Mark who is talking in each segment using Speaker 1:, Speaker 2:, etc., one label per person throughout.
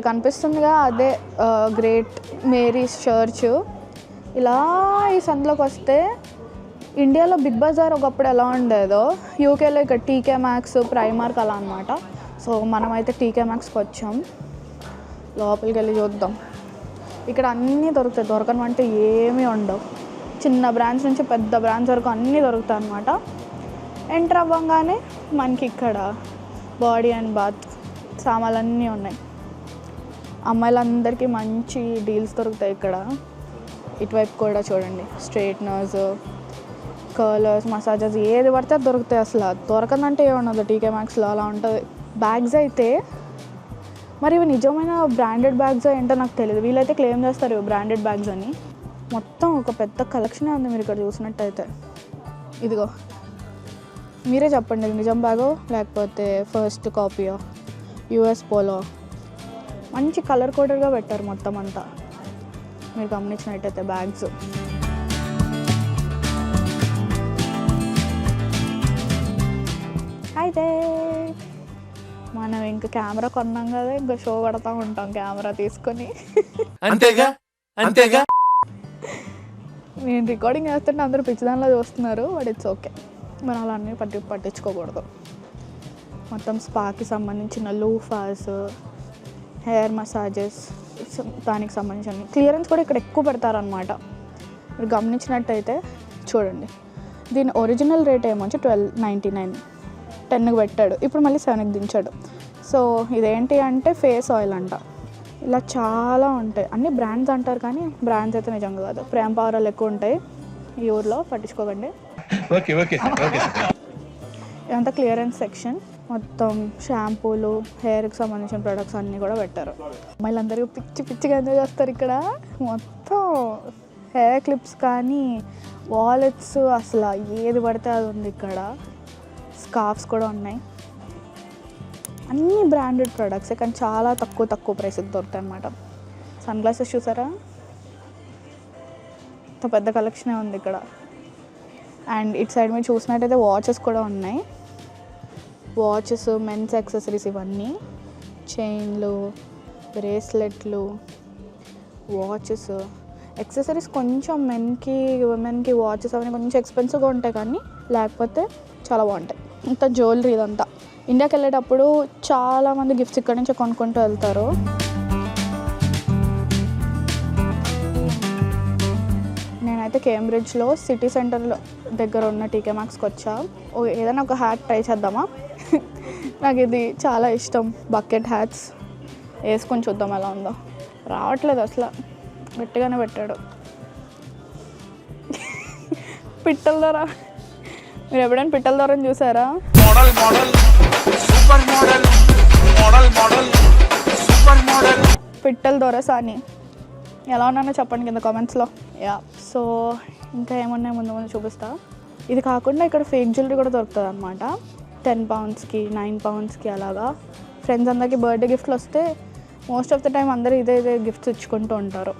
Speaker 1: కనిపిస్తుందిగా అదే great Mary's church. ఇలా ఈ సందులోకి వస్తే ఇండియాలో బిగ్ బజార్ ఒకప్పుడు ఎలా ఉండేదో యూకేలో ఇక్కడ టీకే మ్యాక్స్, ప్రైమార్క్ అలా అనమాట. సో మనమైతే టీకే మ్యాక్స్కి వచ్చాం. లోపలికి వెళ్ళి చూద్దాం. ఇక్కడ అన్నీ దొరుకుతాయి, దొరకనివంటే ఏమీ ఉండవు. చిన్న బ్రాంచ్ నుంచి పెద్ద బ్రాంచ్ వరకు అన్నీ దొరుకుతాయి అన్నమాట. ఎంటర్ అవ్వగానే మనకి ఇక్కడ బాడీ అండ్ బాత్ సామాన్లన్నీ ఉన్నాయి. అమ్మాయిలందరికీ మంచి డీల్స్ దొరుకుతాయి ఇక్కడ. ఇటువైపు కూడా చూడండి, స్ట్రైట్నర్స్, కర్లర్స్, మసాజెస్ ఏది పడితే దొరుకుతాయి. అసలు దొరకదంటే ఏముండదు టీకే మ్యాక్స్లో, అలా ఉంటుంది. బ్యాగ్స్ అయితే మరి ఇవి నిజమైన బ్రాండెడ్ బ్యాగ్స్ ఏంటో నాకు తెలియదు. వీళ్ళైతే క్లెయిమ్ చేస్తారు ఇవి బ్రాండెడ్ బ్యాగ్స్ అని. మొత్తం ఒక పెద్ద కలెక్షనే ఉంది మీరు ఇక్కడ చూసినట్టయితే. ఇదిగో మీరే చెప్పండి, ఇది నిజం బ్యాగో లేకపోతే ఫస్ట్ కాపీయో, యూఎస్ పోలో. మంచి కలర్ కోడెడ్గా పెట్టారు మొత్తం అంతా మీరు గమనించినట్టయితే బ్యాగ్స్. అయితే మనం ఇంకా కెమెరా కొన్నాం కదా, ఇంకా షో పడతా ఉంటాం కెమెరా తీసుకొని.
Speaker 2: అంతేగా అంతేగా.
Speaker 1: నేను రికార్డింగ్ చేస్తుంటే అందరూ పిచ్చిదానిలో చూస్తున్నారు, బట్ ఇట్స్ ఓకే. మనం అలా అన్నీ పట్టించుకోకూడదు. మొత్తం స్పాకి సంబంధించిన లూఫాస్, హెయిర్ మసాజెస్, దానికి సంబంధించిన క్లియరెన్స్ కూడా ఇక్కడ ఎక్కువ పెడతారనమాట. మీరు గమనించినట్టయితే చూడండి, దీని ఒరిజినల్ రేట్ ఏమో వచ్చి $12.99, 10కి పెట్టాడు, ఇప్పుడు మళ్ళీ 7కి దించాడు. సో ఇదేంటి అంటే ఫేస్ ఆయిల్ అంట. ఇలా చాలా ఉంటాయి, అన్ని బ్రాండ్స్ అంటారు కానీ బ్రాండ్స్ అయితే నిజంగా కాదు. ప్రేమ పవరాలు ఎక్కువ ఉంటాయి ఈ ఊర్లో, పట్టించుకోకండి. ఇదంతా క్లియరెన్స్ సెక్షన్. మొత్తం షాంపూలు, హెయిర్కి సంబంధించిన ప్రొడక్ట్స్ అన్నీ కూడా పెట్టారు. అమ్మాయిలందరూ పిచ్చిగా ఎంజాయ్ చేస్తారు ఇక్కడ. మొత్తం హెయిర్ క్లిప్స్ కానీ, వాలెట్స్, అసలు ఏది పడితే అది ఉంది ఇక్కడ. స్కార్ఫ్స్ కూడా ఉన్నాయి. అన్నీ బ్రాండెడ్ ప్రొడక్ట్స్ కానీ చాలా తక్కువ ప్రైస్కి దొరుకుతాయి అన్నమాట. సన్ గ్లాసెస్ చూసారా, ఇంత పెద్ద కలెక్షనే ఉంది ఇక్కడ. అండ్ ఇటు సైడ్ మీరు చూసినట్టయితే వాచెస్ కూడా ఉన్నాయి. వాచెస్, మెన్స్ యాక్సెసరీస్, ఇవన్నీ చైన్లు, బ్రేస్లెట్లు, వాచెస్, యాక్సెసరీస్. కొంచెం మెన్కి, ఉమెన్కి వాచెస్ అవన్నీ కొంచెం ఎక్స్పెన్సివ్గా ఉంటాయి కానీ లేకపోతే చాలా బాగుంటాయి. ఇంత జ్యువెలరీ ఇదంతా. ఇండియాకి వెళ్ళేటప్పుడు చాలామంది గిఫ్ట్స్ ఇక్కడ నుంచి కొనుక్కుంటూ వెళ్తారు. నేనైతే కేంబ్రిడ్జ్లో సిటీ సెంటర్లో దగ్గర ఉన్న టీకే మ్యాక్స్కి వచ్చా. ఏదైనా ఒక హ్యాట్ ట్రై చేద్దామా? నాకు ఇది చాలా ఇష్టం, బకెట్ హ్యాట్స్. వేసుకొని చూద్దాం ఎలా ఉందో. రావట్లేదు అసలు, గట్టిగానే పెట్టాడు. పిట్టల ద్వారా, మీరు ఎప్పుడైనా పిట్టల ద్వారా చూసారా? పిట్టల ద్వారా సాని ఎలా ఉన్నానో చెప్పండి కింద కామెంట్స్లో. యా, సో ఇంకా ఏమున్నాయి ముందు చూపిస్తా. ఇది కాకుండా ఇక్కడ ఫేక్ జ్యువెలరీ కూడా దొరుకుతుంది అనమాట. 10 poundsకి, 9 poundsకి అలాగా. ఫ్రెండ్స్ అందరికీ బర్త్డే గిఫ్ట్లు వస్తే మోస్ట్ ఆఫ్ ద టైం అందరూ ఇదే గిఫ్ట్స్ ఇచ్చుకుంటూ ఉంటారు.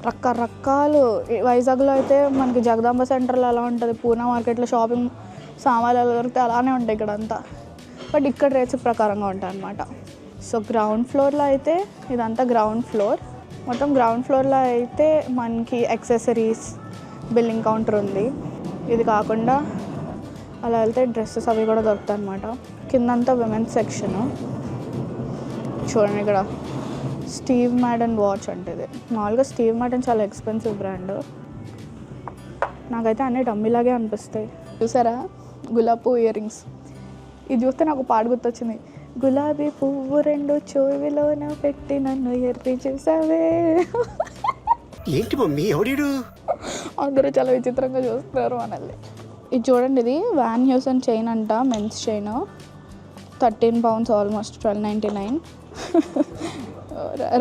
Speaker 1: రకరకాలు. వైజాగ్లో అయితే మనకి జగదాంబ సెంటర్లో ఎలా ఉంటుంది, పూనా మార్కెట్లో షాపింగ్ సామాన్లు ఎలా దొరికితే అలానే ఉంటాయి ఇక్కడ అంతా. బట్ ఇక్కడ రేట్స్ ప్రకారంగా ఉంటాయి అన్నమాట. సో గ్రౌండ్ ఫ్లోర్లో అయితే ఇదంతా గ్రౌండ్ ఫ్లోర్. మొత్తం గ్రౌండ్ ఫ్లోర్లో అయితే మనకి యాక్సెసరీస్, బిల్లింగ్ కౌంటర్ ఉంది. ఇది కాకుండా అలా వెళ్తే డ్రెస్సెస్ అవి కూడా దొరుకుతాయి అన్నమాట. కిందంతా విమెన్స్ సెక్షను. చూడండి ఇక్కడ స్టీవ్ మ్యాడన్ వాచ్ అంటే ఇది. మామూలుగా స్టీవ్ మ్యాడన్ చాలా ఎక్స్పెన్సివ్ బ్రాండ్. నాకైతే అన్నీ డమ్మీలాగే అనిపిస్తాయి. చూసారా, గులాబీ పువ్వు ఇయర్ రింగ్స్. ఇది చూస్తే నాకు పాట గుర్తొచ్చింది. గులాబీ పువ్వు 2 చెవిలోన పెట్టి నన్ను ఎర్రి చేసావే.
Speaker 2: ఏంటి మమ్మీ ఎవడు?
Speaker 1: అందరూ చాలా విచిత్రంగా చూస్తున్నారు మనల్ని. ఇది చూడండి, ఇది వ్యాన్ హ్యూసన్ చైన్ అంట, men's chain. 13 pounds, almost $12.99.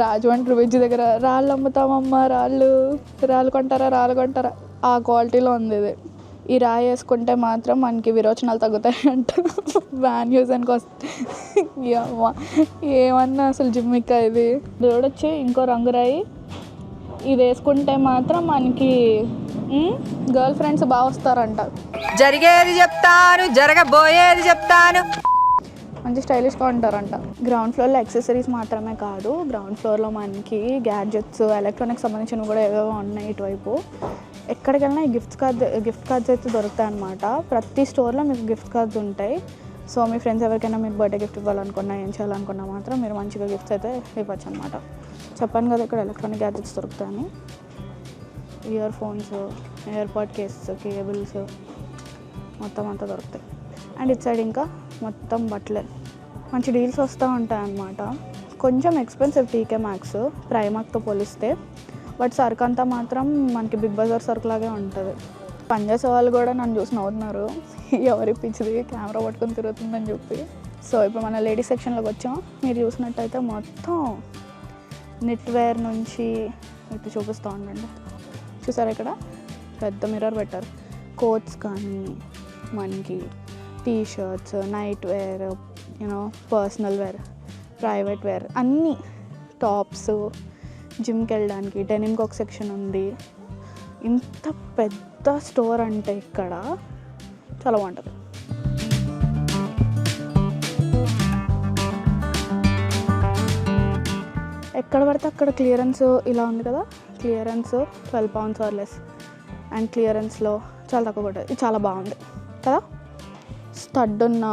Speaker 1: Rajahmundry bridge దగ్గర రాళ్ళు అమ్ముతామమ్మా, రాళ్ళు కొంటారా ఆ క్వాలిటీలో ఉంది ఇది. ఈ రాయి వేసుకుంటే మాత్రం మనకి విరోచనాలు తగ్గుతాయి అంట వ్యాన్ యూజన్కి వస్తే. ఏమన్నా అసలు జిమ్మిక్క ఇది. చూడొచ్చి ఇంకో రంగు రాయి, ఇది వేసుకుంటే మాత్రం మనకి గర్ల్ ఫ్రెండ్స్ బాగా వస్తారంట.
Speaker 3: జరిగేది చెప్తాను, జరగబోయేది చెప్తాను.
Speaker 1: మంచి స్టైలిష్గా ఉంటారంట. గ్రౌండ్ ఫ్లోర్లో యాక్సెసరీస్ మాత్రమే కాదు, గ్రౌండ్ ఫ్లోర్లో మనకి గ్యాడ్జెట్స్, ఎలక్ట్రానిక్స్ సంబంధించినవి కూడా ఏవేవో ఉన్నాయి. ఇటువైపు ఎక్కడికి వెళ్ళినా ఈ గిఫ్ట్ కార్డ్స్ అయితే దొరుకుతాయి అన్నమాట. ప్రతి స్టోర్లో మీకు గిఫ్ట్ కార్డ్స్ ఉంటాయి. సో మీ ఫ్రెండ్స్ ఎవరికైనా మీరు బర్త్డే గిఫ్ట్ ఇవ్వాలనుకున్నా, ఏం చేయాలనుకున్నా మాత్రం మీరు మంచిగా గిఫ్ట్స్ అయితే ఇవ్వచ్చు అనమాట. చెప్పాను కదా ఇక్కడ ఎలక్ట్రానిక్ గ్యాడ్జెట్స్ దొరుకుతాయని. Ear phones, AirPod cases, cables మొత్తం అంతా దొరుకుతాయి. అండ్ ఇటు సైడ్ ఇంకా మొత్తం బట్టలే. మంచి డీల్స్ వస్తూ ఉంటాయి అన్నమాట. కొంచెం ఎక్స్పెన్సివ్ టీకే మ్యాక్స్ ప్రైమాక్తో పోలిస్తే, బట్ సరుకు అంతా మాత్రం మనకి బిగ్ బజార్ సరుకు లాగే ఉంటుంది. పనిచేసే వాళ్ళు కూడా నన్ను చూసి నవ్వుతున్నారు, ఎవరి పిచ్చిది కెమెరా పట్టుకొని తిరుగుతుందని చెప్పి. సో ఇప్పుడు మన లేడీస్ సెక్షన్లోకి వచ్చాం. మీరు చూసినట్టయితే మొత్తం నిట్ వేర్ నుంచి ఇటు చూపిస్తూ ఉండండి. చూసారా ఇక్కడ పెద్ద మిర్రర్ పెట్టారు. కోట్స్ కానీ మనకి T shirts, night wear, you know personal wear, private wear అన్నీ, టాప్స్, జిమ్కి వెళ్ళడానికి డెనిమ్కి ఒక సెక్షన్ ఉంది. ఇంత పెద్ద స్టోర్ అంటే ఇక్కడ చాలా బాగుంటుంది. ఎక్కడ పడితే అక్కడ క్లియరెన్స్ ఇలా ఉంది కదా, clearance 12 pounds or less. And క్లియరెన్స్లో చాలా తక్కువ పడుతుంది. ఇది చాలా బాగుంది కదా. స్టడ్ ఉన్న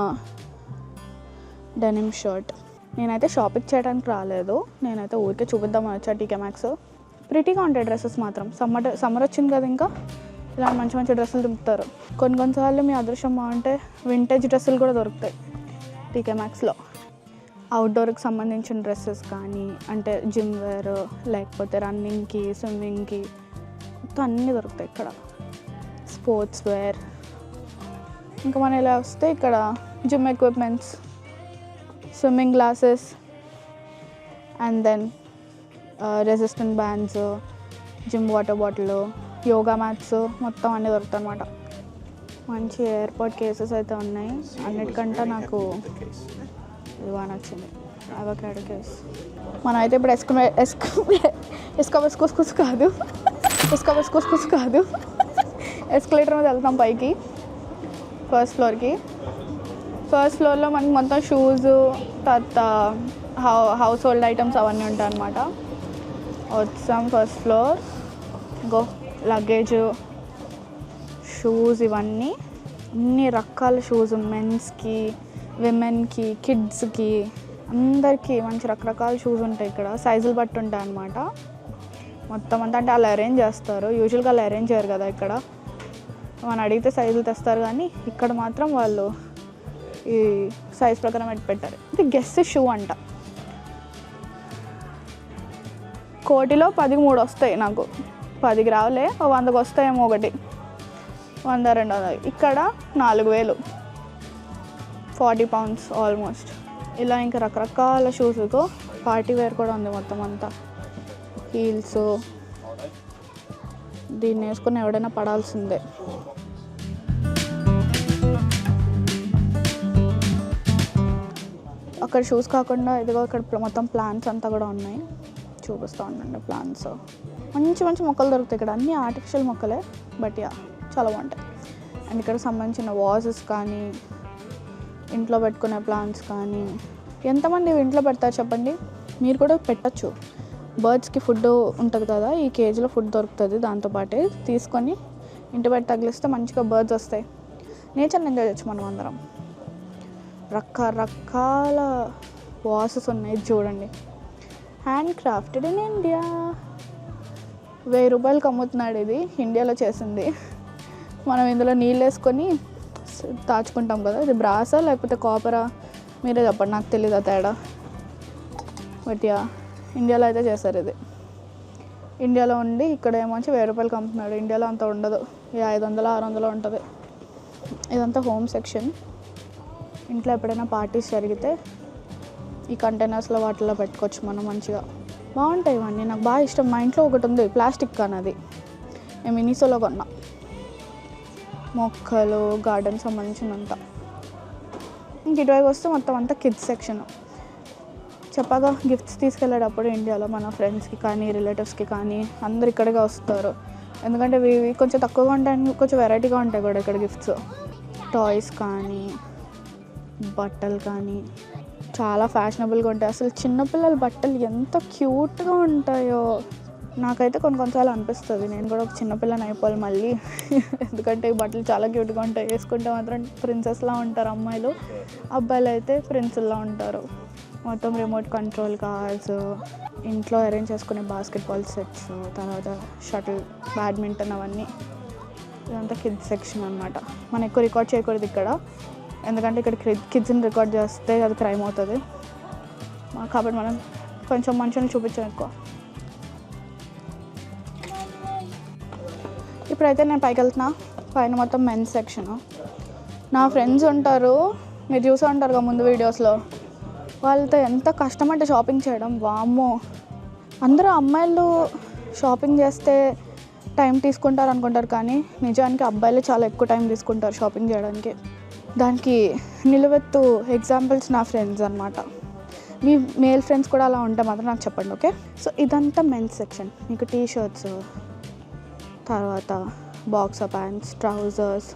Speaker 1: డెనిమ్ షర్ట్. నేనైతే షాపింగ్ చేయడానికి రాలేదు, నేనైతే ఊరికే చూపిద్దామని వచ్చా టీకే మ్యాక్స్. ప్రిటీగా ఉంటాయి డ్రెస్సెస్ మాత్రం. సమ్మర్ వచ్చింది కదా, ఇంకా ఇలా మంచి మంచి డ్రెస్సులు దింపుతారు. కొన్నిసార్లు మీ అదృష్టం బాగుంటే వింటేజ్ డ్రెస్సులు కూడా దొరుకుతాయి టీకే మ్యాక్స్లో. అవుట్డోర్కి సంబంధించిన డ్రెస్సెస్ కానీ, అంటే జిమ్ వేర్, లేకపోతే రన్నింగ్కి, స్విమ్మింగ్కి మొత్తం అన్నీ దొరుకుతాయి ఇక్కడ. Sports wear. ఇంకా మనం ఇలా వస్తే ఇక్కడ gym equipments, swimming glasses, and then resistant bands, gym water bottle, yoga mats మొత్తం అన్నీ దొరుకుతాయి అన్నమాట. మంచి ఎయిర్పోర్ట్ కేసెస్ అయితే ఉన్నాయి. అన్నిటికంటే నాకు ఇది బాగా నచ్చింది, అవకాడో కేస్. మనం అయితే ఇప్పుడు ఎస్కలేటర్ మీద వెళ్తాం పైకి, ఫస్ట్ ఫ్లోర్కి. ఫస్ట్ ఫ్లోర్లో మనకి మొత్తం షూస్, తర్వాత హౌస్ హోల్డ్ ఐటమ్స్ అవన్నీ ఉంటాయి అన్నమాట. వచ్చాం first floor, go luggage, shoes, ఇవన్నీ అన్ని రకాల షూస్, మెన్స్కి, విమెన్కి, కిడ్స్కి, అందరికీ మంచి రకరకాల షూస్ ఉంటాయి ఇక్కడ. సైజులు బట్టి ఉంటాయి అన్నమాట. మొత్తం అంతా అంటే వాళ్ళు అరేంజ్ చేస్తారు. యూజువల్గా వాళ్ళు అరేంజ్ చేయరు కదా ఇక్కడ, మనం అడిగితే సైజులు తెస్తారు. కానీ ఇక్కడ మాత్రం వాళ్ళు ఈ సైజ్ ప్రకారం పెట్టారు. ఇది గెస్ షూ అంట. కోటిలో 10కి 3 వస్తాయి, నాకు 10కి రావులే, 100కి వస్తాయేమో, ఒకటి 100, 200. ఇక్కడ 4000, 40 pounds ఆల్మోస్ట్. ఇలా ఇంకా రకరకాల షూస్తో పార్టీ వేర్ కూడా ఉంది మొత్తం అంతా. హీల్స్, దీన్ని వేసుకుని ఎవడైనా పడాల్సిందే. అక్కడ షూస్ కాకుండా ఇదిగో ఇక్కడ మొత్తం ప్లాంట్స్ అంతా కూడా ఉన్నాయి, చూపిస్తూ ఉండండి. ప్లాంట్స్ మంచి మంచి మొక్కలు దొరుకుతాయి ఇక్కడ. అన్నీ ఆర్టిఫిషియల్ మొక్కలే, బట్ యా చాలా బాగుంటాయి. అండ్ ఇక్కడ సంబంధించిన వాజెస్ కానీ, ఇంట్లో పెట్టుకునే ప్లాంట్స్ కానీ. ఎంతమంది ఇంట్లో పెడతారు చెప్పండి? మీరు కూడా పెట్టచ్చు. బర్డ్స్కి ఫుడ్ ఉంటుంది కదా, ఈ కేజీలో ఫుడ్ దొరుకుతుంది, దాంతోపాటే తీసుకొని ఇంటి బయట తగిలిస్తే మంచిగా బర్డ్స్ వస్తాయి. నేచర్ని ఎంజాయ్ చేయొచ్చు మనం అందరం. రకరకాల వాసెస్ ఉన్నాయి చూడండి. Hand crafted in India. 1000 రూపాయలకి అమ్ముతున్నాడు ఇది, ఇండియాలో చేసింది. మనం ఇందులో నీళ్ళు వేసుకొని దాచుకుంటాం కదా, ఇది బ్రాసా లేకపోతే కాపరా మీరే చెప్పండి, నాకు తెలీదు ఆ తేడా. బట్ యా ఇండియాలో అయితే చేశారు ఇది. ఇండియాలో ఉండి ఇక్కడ ఏమొచ్చి 1000 రూపాయలకి అమ్ముతున్నాడు. ఇండియాలో అంత ఉండదు, 500, 600 ఉంటుంది. ఇదంతా హోమ్ సెక్షన్. ఇంట్లో ఎప్పుడైనా పార్టీస్ జరిగితే ఈ కంటైనర్స్లో వాటిల్లో పెట్టుకోవచ్చు మనం మంచిగా. బాగుంటాయి ఇవన్నీ, నాకు బాగా ఇష్టం. మా ఇంట్లో ఒకటి ఉంది ప్లాస్టిక్ కానీ, అది నేను మినీసోలో కొన్నా. మొక్కలు, గార్డెన్ సంబంధించినంత. ఇంక ఇటువైపు వస్తే మొత్తం అంతా కిడ్స్ సెక్షన్. చెప్పగా గిఫ్ట్స్ తీసుకెళ్ళేటప్పుడు ఇండియాలో మన ఫ్రెండ్స్కి కానీ, రిలేటివ్స్కి కానీ అందరు ఇక్కడికే వస్తారు. ఎందుకంటే ఇవి కొంచెం తక్కువగా ఉంటాయి, కొంచెం వెరైటీగా ఉంటాయి కూడా ఇక్కడ గిఫ్ట్స్. టాయ్స్ కానీ బట్టలు కానీ చాలా ఫ్యాషనబుల్గా ఉంటాయి. అసలు చిన్నపిల్లల బట్టలు ఎంత క్యూట్గా ఉంటాయో. నాకైతే కొన్నిసార్లు అనిపిస్తుంది నేను కూడా ఒక చిన్నపిల్లని అయిపోవాలి మళ్ళీ. ఎందుకంటే ఈ బట్టలు చాలా క్యూట్గా ఉంటాయి. వేసుకుంటే మాత్రం ప్రిన్సెస్లా ఉంటారు అమ్మాయిలు, అబ్బాయిలు అయితే ప్రిన్సుల్లా ఉంటారు. మొత్తం రిమోట్ కంట్రోల్ కార్స్, ఇంట్లో అరేంజ్ చేసుకునే బాస్కెట్బాల్ సెట్స్, తర్వాత షటిల్, బ్యాడ్మింటన్, అవన్నీ. ఇదంతా కిడ్స్ సెక్షన్ అనమాట. మనం ఎక్కువ రికార్డ్ చేయకూడదు ఇక్కడ, ఎందుకంటే ఇక్కడ కిడ్స్ని రికార్డ్ చేస్తే అది క్రైమ్ అవుతుంది కాబట్టి మనం కొంచెం మనుషుల్ని చూపించాం ఎక్కువ. ఇప్పుడైతే నేను పైకి వెళ్తున్నా. పైన మొత్తం మెన్స్ సెక్షన్. నా ఫ్రెండ్స్ ఉంటారు, మీరు చూసే ఉంటారు కదా ముందు వీడియోస్లో, వాళ్ళతో ఎంత కష్టం అంటే షాపింగ్ చేయడం. వామ్మో, అందరూ అమ్మాయిలు షాపింగ్ చేస్తే టైం తీసుకుంటారు అనుకుంటారు, కానీ నిజానికి అబ్బాయిలు చాలా ఎక్కువ టైం తీసుకుంటారు షాపింగ్ చేయడానికి. దానికి నిలువెత్తు ఎగ్జాంపుల్స్ నా ఫ్రెండ్స్ అనమాట. మీ మేల్ ఫ్రెండ్స్ కూడా అలా ఉంటే మాత్రం నాకు చెప్పండి, ఓకే? సో ఇదంతా మెన్స్ సెక్షన్. మీకు టీ షర్ట్స్, తర్వాత boxer pants, trousers,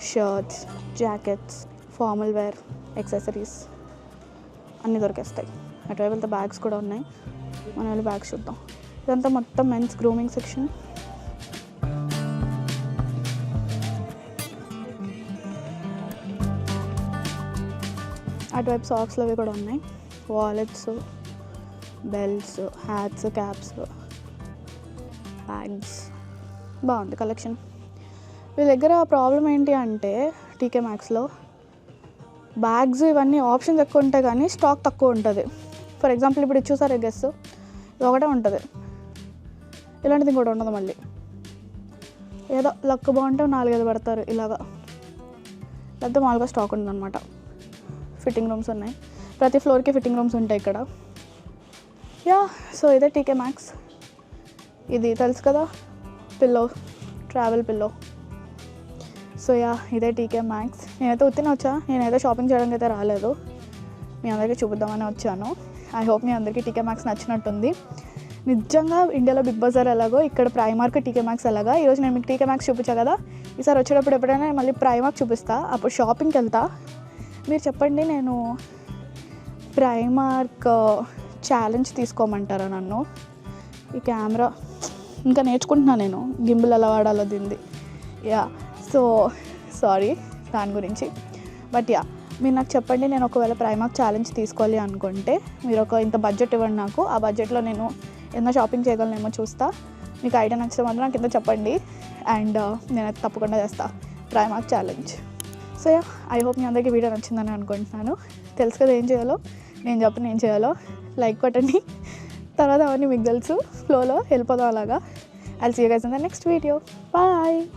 Speaker 1: shirts, jackets, formal wear, accessories అన్నీ దొరికేస్తాయి. అటువైపు వెళ్తే బ్యాగ్స్ కూడా ఉన్నాయి, మనం వెళ్ళి బ్యాగ్స్ చూద్దాం. ఇదంతా మొత్తం మెన్స్ గ్రూమింగ్ సెక్షన్. అటువైపు సాక్స్లు అవి కూడా ఉన్నాయి, wallets, belts, hats, caps, bags. బాగుంది కలెక్షన్. వీళ్ళ దగ్గర ప్రాబ్లం ఏంటి అంటే టీకే మ్యాక్స్లో బ్యాగ్స్ ఇవన్నీ ఆప్షన్స్ ఎక్కువ ఉంటాయి కానీ స్టాక్ తక్కువ ఉంటుంది. ఫర్ ఎగ్జాంపుల్ ఇప్పుడు ఇది చూసారు గెస్, ఇది ఒకటే ఉంటుంది, ఇలాంటిది ఇంకోటి ఉండదు. మళ్ళీ ఏదో లక్ బాగుంటే 4-5 పెడతారు ఇలాగా, లేకపోతే మామూలుగా స్టాక్ ఉంటుంది అనమాట. ఫిట్టింగ్ రూమ్స్ ఉన్నాయి, ప్రతి ఫ్లోర్కి ఫిట్టింగ్ రూమ్స్ ఉంటాయి ఇక్కడ. యా, సో ఇదే టీకే మ్యాక్స్. ఇది తెలుసు కదా, pillow, travel pillow. So yeah, ఇదే టీకే మ్యాక్స్. నేనైతే ఉత్తిన వచ్చా, నేనైతే షాపింగ్ చేయడానికి అయితే రాలేదు, మీ అందరికీ చూపిద్దామని వచ్చాను. ఐ హోప్ మీ అందరికీ టీకే మ్యాక్స్ నచ్చినట్టుంది. నిజంగా ఇండియాలో బిగ్ బజార్ ఎలాగో ఇక్కడ ప్రైమార్క్ టీకే మ్యాక్స్ ఎలాగా. ఈరోజు నేను మీకు టీకే మ్యాక్స్ చూపించాను కదా, ఈసారి వచ్చేటప్పుడు ఎప్పుడైనా మళ్ళీ ప్రైమార్క్ చూపిస్తా, అప్పుడు షాపింగ్కి వెళ్తా. మీరు చెప్పండి, నేను ప్రైమార్క్ ఛాలెంజ్ తీసుకోమంటారా నన్ను? ఈ కెమెరా ఇంకా నేర్చుకుంటున్నాను నేను, గింబుల్ ఎలా వాడాలో దీన్ని. యా, సో సారీ దాని గురించి. బట్ యా, మీరు నాకు చెప్పండి, నేను ఒకవేళ ప్రైమార్క్ ఛాలెంజ్ తీసుకోవాలి అనుకుంటే మీరు ఒక ఇంత బడ్జెట్ ఇవ్వండి నాకు, ఆ బడ్జెట్లో నేను ఏదైనా షాపింగ్ చేయగలనేమో చూస్తా. మీకు ఐడియా నచ్చితే మాత్రం నాకు కింద చెప్పండి, అండ్ నేనైతే తప్పకుండా చేస్తా Primark challenge. So yeah, I hope మీ అందరికీ వీడియో నచ్చిందని అనుకుంటున్నాను. తెలుసు కదా ఏం చేయాలో, నేను చెప్పిన ఏం చేయాలో. లైక్ కొట్టండి, తర్వాత అవన్నీ మీకు తెలుసు, ఫ్లోలో వెళ్ళిపోదాం అలాగా. I'll see you guys in the next video. Bye.